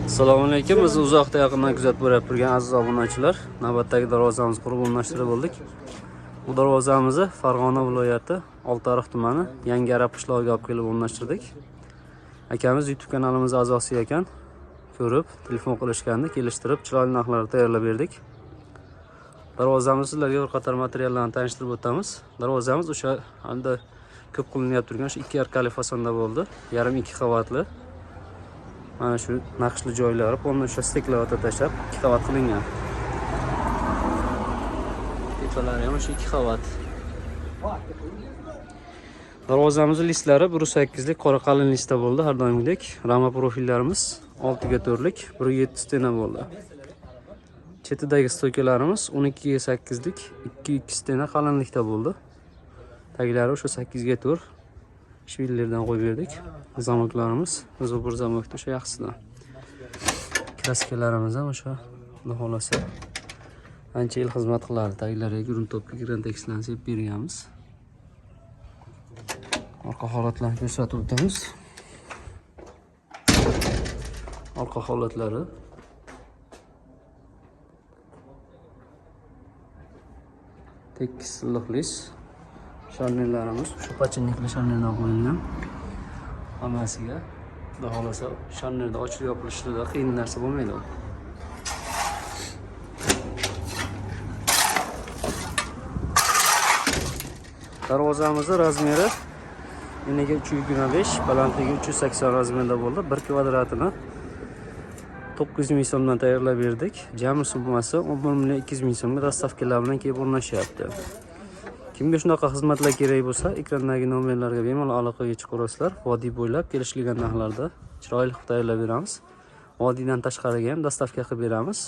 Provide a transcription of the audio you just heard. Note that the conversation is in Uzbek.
Assalomu alaykum. Biz uzoqda yaqindan kuzatib borib turgan aziz obunachilar, navbatdagi darvozamiz qurib o'rnashtirib bo'ldik. Bu darvozamizni Farg'ona viloyati Oltiariq tumani Yangiara qishlog'iga olib kelib o'rnashtirdik. Akamiz YouTube kanalimiz a'zosi ekan. Ko'rib, telefon qilishganda kelishtirib, chiroyli narxlarda tayyorlab berdik. Darvozamizni sizlarga bir qator materiallarni tanishtirib o'tamiz. Darvozamiz o'sha hamda ko'p qilinib turgan shu 2 arkali fasonda bo'ldi. Yarim 2 qavatli. Mana shu naqshli joylari, uni o'sha steklarga tashlab 2 qavat qilingan. Tepalari ham o'sha 2 qavat. Darvozamizning listlari 1.8 lik qora qalin listda bo'ldi, har doimgidek. Rama profillarimiz 6 ga 4 lik, 1.7 stena bo'ldi. Chetidagi stoykalarimiz 12 ga 8 lik, 2.2 stena qalinlikda bo'ldi. Taglari o'sha 8 ga 4 shvillerdan qo'yib berdik. Zamoklarimiz o'zi bir zamokda o'sha yaxshisidan. Kraskalarimiz ham o'sha xudo xolasa ancha yil xizmat qiladi. Taglariga gruntopga grantekslarni sepib berganmiz. Orqa holatlarni ko'rsatib o'tamiz. Orqa holatlari tekis silliqlis. Sharnirlarimiz shu pachinnikli sharnirdan qo'yilgan. Hammasiga xudo xolasa sharnirda ochilib yopilishida qiyin narsa bo'lmaydi. Darvozamizning razmeri eniga 325, balandligi 380 razmerda bo'ldi. 1 kvadratini 900 ming so'mdan tayyorlab berdik. Jami summasi 11.200 ming so'mga dastavkalar bilan kelib o'rnashyapti. Kimga shunaqa xizmatlar kerak bo'lsa, ekrandagi nomerlarga bemalol aloqaga chiqaverasizlar. Vodiy bo'ylab kelishilgan narxlarda chiroyli qilib tayyorlab beramiz. Vodiydan tashqariga ham dastavka qilib beramiz.